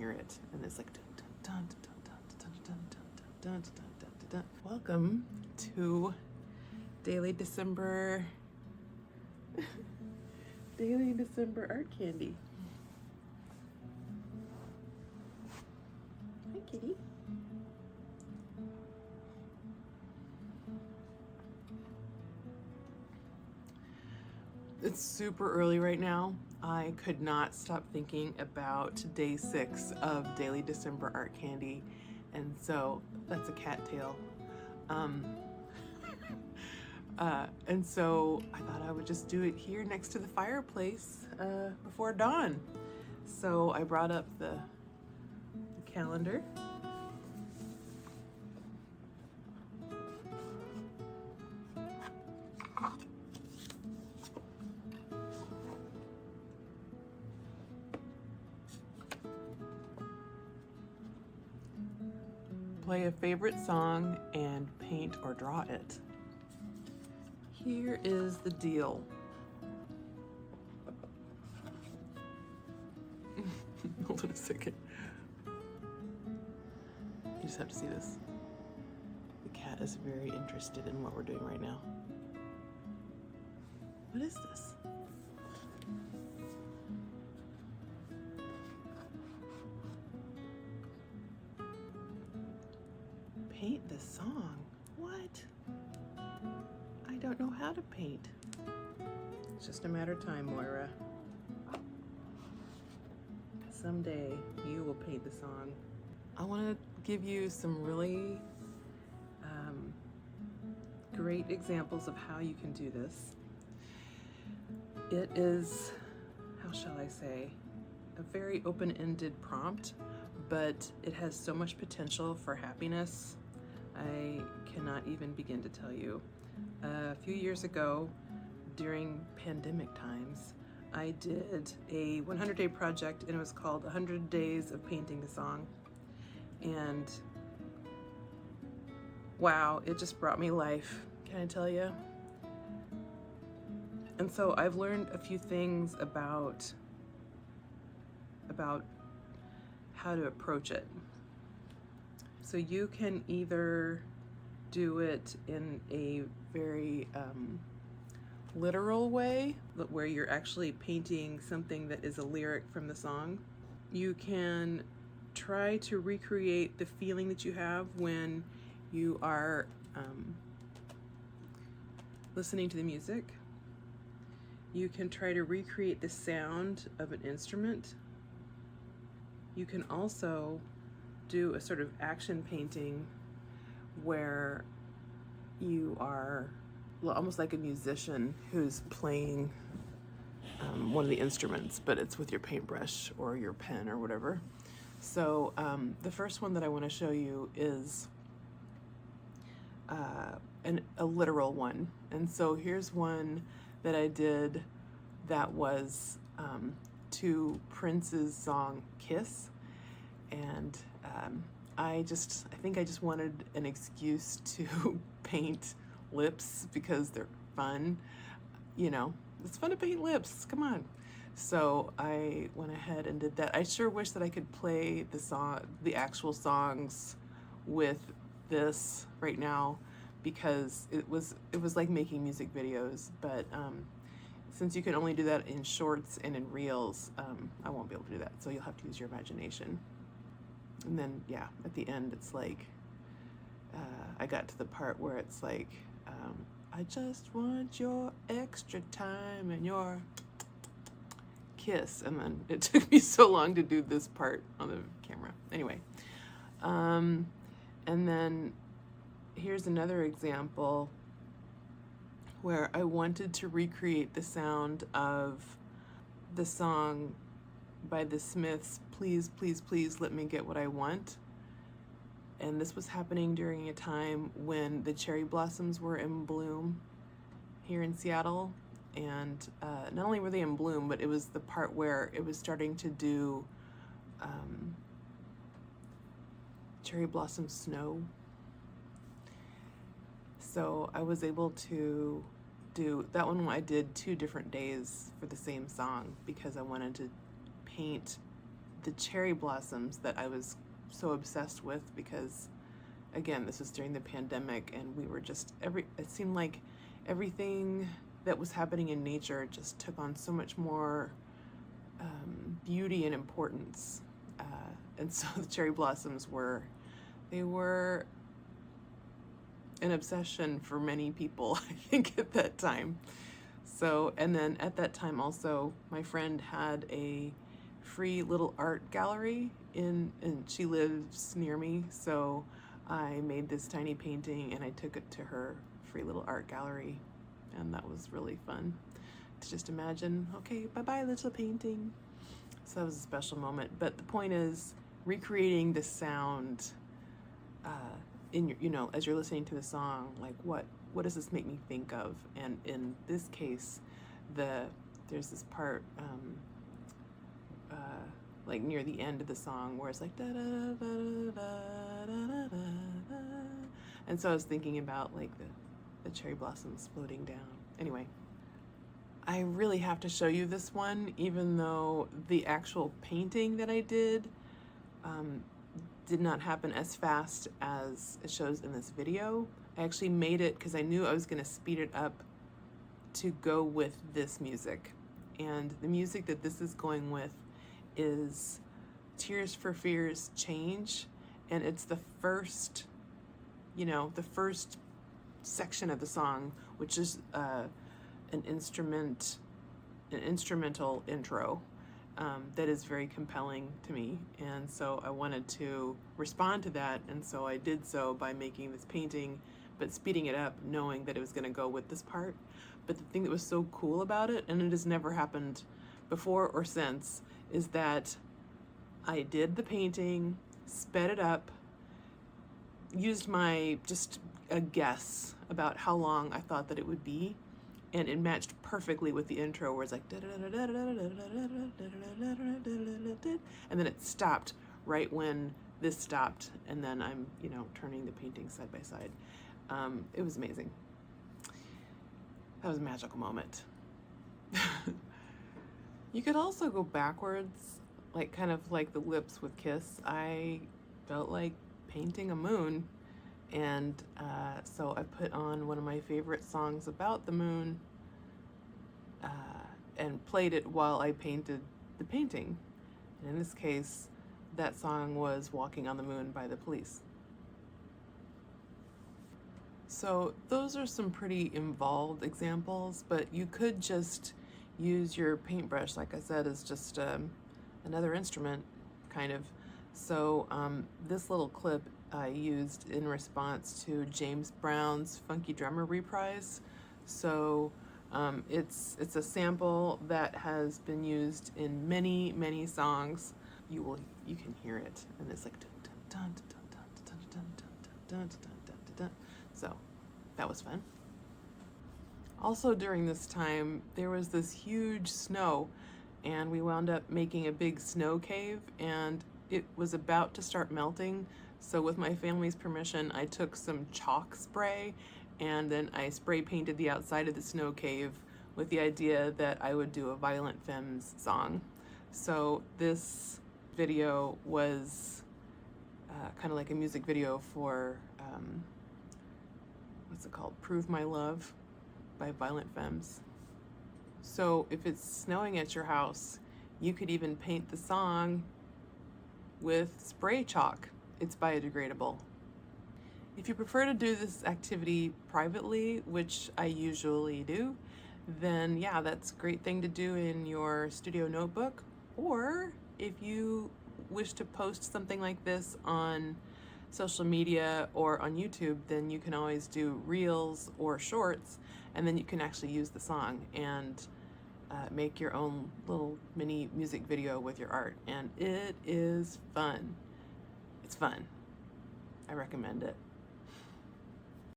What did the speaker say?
hear it. And it's like dun, dun, dun, dun, dun, dun, dun, dun, dun, dun, dun, dun, dun. Welcome to Daily December Art Candy. Hi, kitty. It's super early right now. I could not stop thinking about day 6 of Daily December Art Candy, and so that's a cattail. And so I thought I would just do it here next to the fireplace before dawn. So I brought up the calendar. Play a favorite song and paint or draw it. Here is the deal. Hold on a second. You just have to see this. The cat is very interested in what we're doing right now. What is this? Paint the song? What? I don't know how to paint. It's just a matter of time, Moira. Someday you will paint the song. I want to give you some really great examples of how you can do this. It is, how shall I say, a very open-ended prompt, but it has so much potential for happiness. I cannot even begin to tell you. A few years ago, during pandemic times, I did a 100-day project, and it was called 100 Days of Painting a Song. And wow, it just brought me life, can I tell you? And so I've learned a few things about how to approach it. So you can either do it in a very literal way, where you're actually painting something that is a lyric from the song. You can try to recreate the feeling that you have when you are listening to the music. You can try to recreate the sound of an instrument. You can also do a sort of action painting where you are almost like a musician who's playing one of the instruments, but it's with your paintbrush or your pen or whatever. So the first one that I want to show you is a literal one. And so here's one that I did that was to Prince's song Kiss. And I think I just wanted an excuse to paint lips because they're fun. You know, it's fun to paint lips, come on. So I went ahead and did that. I sure wish that I could play the actual songs with this right now, because it was like making music videos, but since you can only do that in shorts and in reels, I won't be able to do that, so you'll have to use your imagination. And then, yeah, at the end, it's like, I got to the part where it's like, I just want your extra time and your kiss. And then it took me so long to do this part on the camera. Anyway, and then here's another example where I wanted to recreate the sound of the song by the Smiths, Please, Please, Please Let Me Get What I Want. And this was happening during a time when the cherry blossoms were in bloom here in Seattle. And not only were they in bloom, but it was the part where it was starting to do cherry blossom snow. So I was able to do that one. I did 2 different days for the same song because I wanted to paint the cherry blossoms that I was so obsessed with, because again, this was during the pandemic, and we were just it seemed like everything that was happening in nature just took on so much more beauty and importance. And so the cherry blossoms were an obsession for many people, I think, at that time. So, and then at that time also, my friend had a free little art gallery and she lives near me, so I made this tiny painting and I took it to her free little art gallery, and that was really fun to just imagine, okay, bye-bye little painting. So that was a special moment. But the point is recreating the sound in your, you know, as you're listening to the song, like what does this make me think of? And in this case, there's this part like near the end of the song where it's like da da da da da da da, and so I was thinking about like the cherry blossoms floating down. Anyway, I really have to show you this one, even though the actual painting that I did not happen as fast as it shows in this video. I actually made it because I knew I was going to speed it up to go with this music. And the music that this is going with is Tears for Fears Change. And it's the first, you know, the first section of the song, which is an instrumental intro that is very compelling to me. And so I wanted to respond to that. And so I did so by making this painting, but speeding it up, knowing that it was going to go with this part. But the thing that was so cool about it, and it has never happened before or since, is that I did the painting, sped it up, used just a guess about how long I thought that it would be, and it matched perfectly with the intro where it's like, and then it stopped right when this stopped, and then I'm, you know, turning the painting side by side. It was amazing. That was a magical moment. You could also go backwards, like kind of like the lips with Kiss. I felt like painting a moon, and so I put on one of my favorite songs about the moon and played it while I painted the painting. And in this case, that song was Walking on the Moon by the Police. So those are some pretty involved examples, but you could just use your paintbrush, like I said, as just another instrument, kind of. So this little clip I used in response to James Brown's Funky Drummer reprise. So it's a sample that has been used in many, many songs. You can hear it, and it's like dun, dun, dun, dun, dun, dun, dun, dun, dun, dun, dun, dun. So that was fun. Also during this time, there was this huge snow, and we wound up making a big snow cave, and it was about to start melting. So with my family's permission, I took some chalk spray, and then I spray painted the outside of the snow cave with the idea that I would do a Violent Femmes song. So this video was kind of like a music video for, what's it called? Prove My Love by Violent Femmes. So if it's snowing at your house, you could even paint the song with spray chalk. It's biodegradable. If you prefer to do this activity privately, which I usually do, then yeah, that's a great thing to do in your studio notebook. Or if you wish to post something like this on social media or on YouTube, then you can always do reels or shorts, and then you can actually use the song and make your own little mini music video with your art. And it is fun. It's fun. I recommend it.